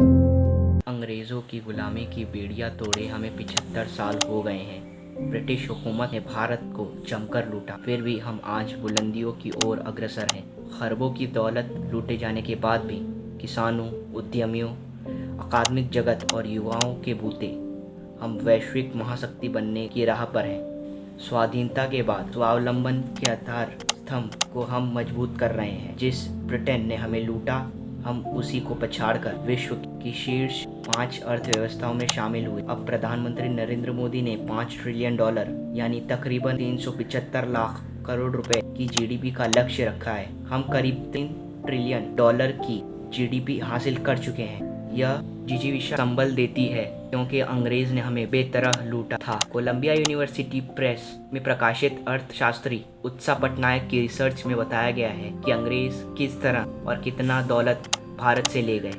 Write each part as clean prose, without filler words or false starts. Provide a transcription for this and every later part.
अंग्रेज़ों की गुलामी की बेड़ियां तोड़े हमें 75 साल हो गए हैं। ब्रिटिश हुकूमत ने भारत को जमकर लूटा, फिर भी हम आज बुलंदियों की ओर अग्रसर हैं। खरबों की दौलत लूटे जाने के बाद भी किसानों, उद्यमियों, अकादमिक जगत और युवाओं के बूते हम वैश्विक महाशक्ति बनने की राह पर हैं। स्वाधीनता के बाद स्वावलंबन के आधार स्तंभ को हम मजबूत कर रहे हैं। जिस ब्रिटेन ने हमें लूटा, हम उसी को पछाड़कर विश्व की शीर्ष 5 अर्थव्यवस्थाओं में शामिल हुए। अब प्रधानमंत्री नरेंद्र मोदी ने $5 ट्रिलियन यानी तकरीबन 375 लाख करोड़ रुपए की जीडीपी का लक्ष्य रखा है। हम करीब $3 ट्रिलियन की जीडीपी हासिल कर चुके हैं। यह जिजीविषा संबल देती है क्योंकि अंग्रेज ने हमें बेतरह लूटा था। कोलंबिया यूनिवर्सिटी प्रेस में प्रकाशित अर्थशास्त्री उत्सा पटनायक की रिसर्च में बताया गया है कि अंग्रेज किस तरह और कितना दौलत भारत से ले गए।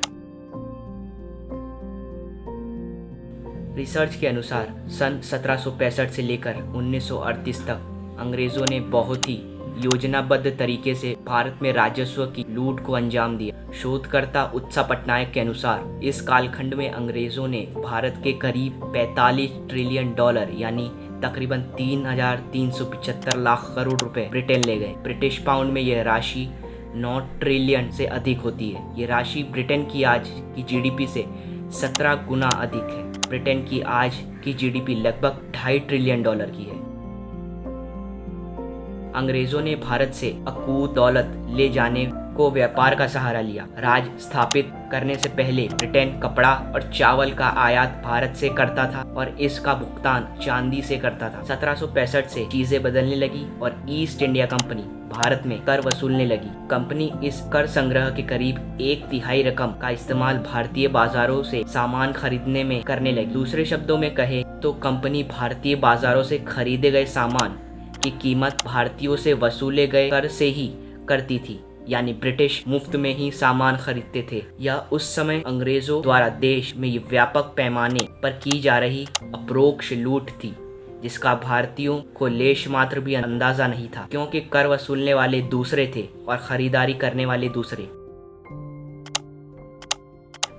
रिसर्च के अनुसार सन 1765 से लेकर 1938 तक अंग्रेजों ने बहुत ही योजनाबद्ध तरीके से भारत में राजस्व की लूट को अंजाम दिया। शोधकर्ता उत्सा पटनायक के अनुसार इस कालखंड में अंग्रेजों ने भारत के करीब $45 ट्रिलियन यानी तकरीबन 3,375 लाख करोड़ रुपए ब्रिटेन ले गए। ब्रिटिश पाउंड में यह राशि 9 ट्रिलियन से अधिक होती है। ये राशि ब्रिटेन की आज की जीडीपी से 17 गुना अधिक है। ब्रिटेन की आज की जीडीपी लगभग $2.5 ट्रिलियन की है। अंग्रेजों ने भारत से अकूत दौलत ले जाने को व्यापार का सहारा लिया। राज स्थापित करने से पहले ब्रिटेन कपड़ा और चावल का आयात भारत से करता था और इसका भुगतान चांदी से करता था। 1765 से चीजें बदलने लगी और ईस्ट इंडिया कंपनी भारत में कर वसूलने लगी। कंपनी इस कर संग्रह के करीब 1/3 रकम का इस्तेमाल भारतीय बाजारों से सामान खरीदने में करने लगी। दूसरे शब्दों में कहे तो कंपनी भारतीय बाजारों से खरीदे गए सामान की कीमत भारतीयों से वसूले गए कर से ही करती थी, यानी ब्रिटिश मुफ्त में ही सामान खरीदते थे। यह उस समय अंग्रेजों द्वारा देश में व्यापक पैमाने पर की जा रही अप्रोक्ष लूट थी, जिसका भारतीयों को लेश मात्र भी अंदाजा नहीं था, क्योंकि कर वसूलने वाले दूसरे थे और खरीदारी करने वाले दूसरे।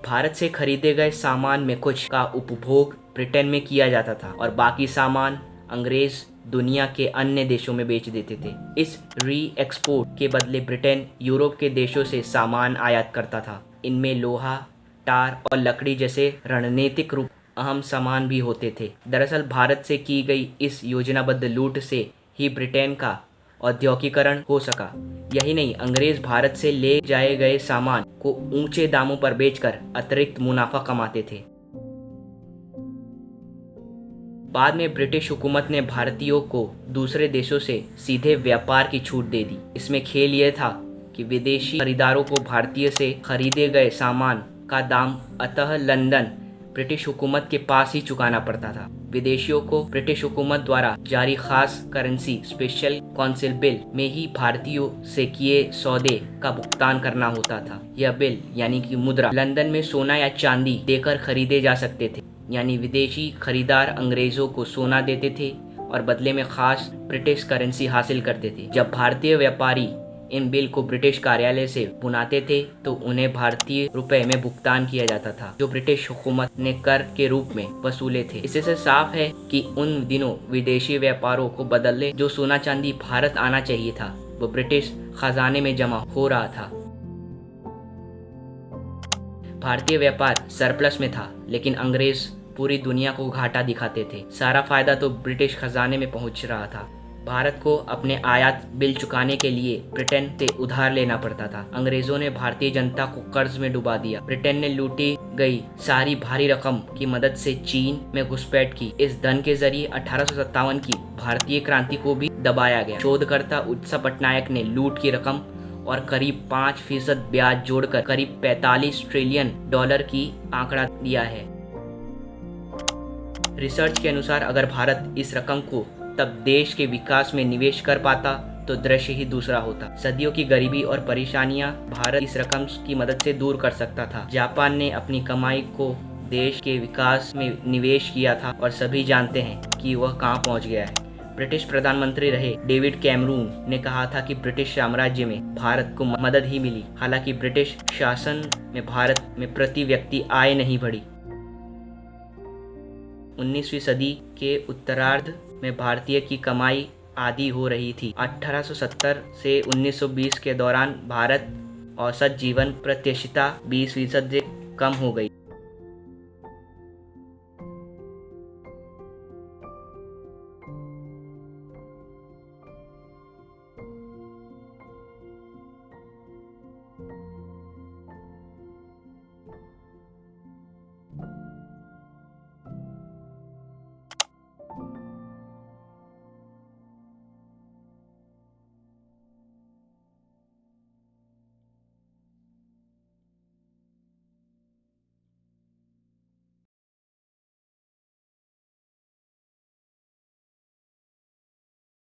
भारत से खरीदे गए सामान में कुछ का उपभोग ब्रिटेन में किया जाता था और बाकी सामान अंग्रेज दुनिया के अन्य देशों में बेच देते थे। इस री एक्सपोर्ट के बदले ब्रिटेन यूरोप के देशों से सामान आयात करता था। इनमें लोहा, टार और लकड़ी जैसे रणनीतिक रूप अहम सामान भी होते थे। दरअसल भारत से की गई इस योजनाबद्ध लूट से ही ब्रिटेन का औद्योगिकरण हो सका। यही नहीं, अंग्रेज भारत से ले जाए गए सामान को ऊंचे दामों पर बेचकर अतिरिक्त मुनाफा कमाते थे। बाद में ब्रिटिश हुकूमत ने भारतीयों को दूसरे देशों से सीधे व्यापार की छूट दे दी। इसमें खेल यह था कि विदेशी खरीदारों को भारतीय से खरीदे गए सामान का दाम अतः लंदन ब्रिटिश हुकूमत के पास ही चुकाना पड़ता था। विदेशियों को ब्रिटिश हुकूमत द्वारा जारी खास करेंसी स्पेशल काउंसिल बिल में ही भारतीयों से किए सौदे का भुगतान करना होता था। यह बिल यानी कि मुद्रा लंदन में सोना या चांदी देकर खरीदे जा सकते थे, यानी विदेशी खरीदार अंग्रेजों को सोना देते थे और बदले में खास ब्रिटिश करेंसी हासिल करते थे। जब भारतीय व्यापारी इन बिल को ब्रिटिश कार्यालय से बुनाते थे तो उन्हें भारतीय रुपए में भुगतान किया जाता था, जो ब्रिटिश हुकूमत ने कर के रूप में वसूले थे। इससे साफ है कि उन दिनों विदेशी व्यापारों को बदले जो सोना चांदी भारत आना चाहिए था, वो ब्रिटिश खजाने में जमा हो रहा था। भारतीय व्यापार सरप्लस में था, लेकिन अंग्रेज पूरी दुनिया को घाटा दिखाते थे। सारा फायदा तो ब्रिटिश खजाने में पहुंच रहा था। भारत को अपने आयात बिल चुकाने के लिए ब्रिटेन से उधार लेना पड़ता था। अंग्रेजों ने भारतीय जनता को कर्ज में डुबा दिया। ब्रिटेन ने लूटी गई सारी भारी रकम की मदद से चीन में घुसपैठ की। इस धन के जरिए 1857 की भारतीय क्रांति को भी दबाया गया। शोधकर्ता उत्सा पटनायक ने लूट की रकम और करीब 5% ब्याज जोड़कर करीब $45 ट्रिलियन की आंकड़ा दिया है। रिसर्च के अनुसार अगर भारत इस रकम को तब देश के विकास में निवेश कर पाता तो दृश्य ही दूसरा होता। सदियों की गरीबी और परेशानियां भारत इस रकम की मदद से दूर कर सकता था। जापान ने अपनी कमाई को देश के विकास में निवेश किया था और सभी जानते हैं कि वह कहां पहुंच गया है। ब्रिटिश प्रधानमंत्री रहे डेविड कैमरून ने कहा था कि ब्रिटिश साम्राज्य में भारत को मदद ही मिली। हालांकि ब्रिटिश शासन में भारत में प्रति व्यक्ति आय नहीं बढ़ी। 19वीं सदी के उत्तरार्ध में भारतीय की कमाई आधी हो रही थी। 1870 से 1920 के दौरान भारत औसत जीवन प्रत्याशिता 20% से कम हो गई।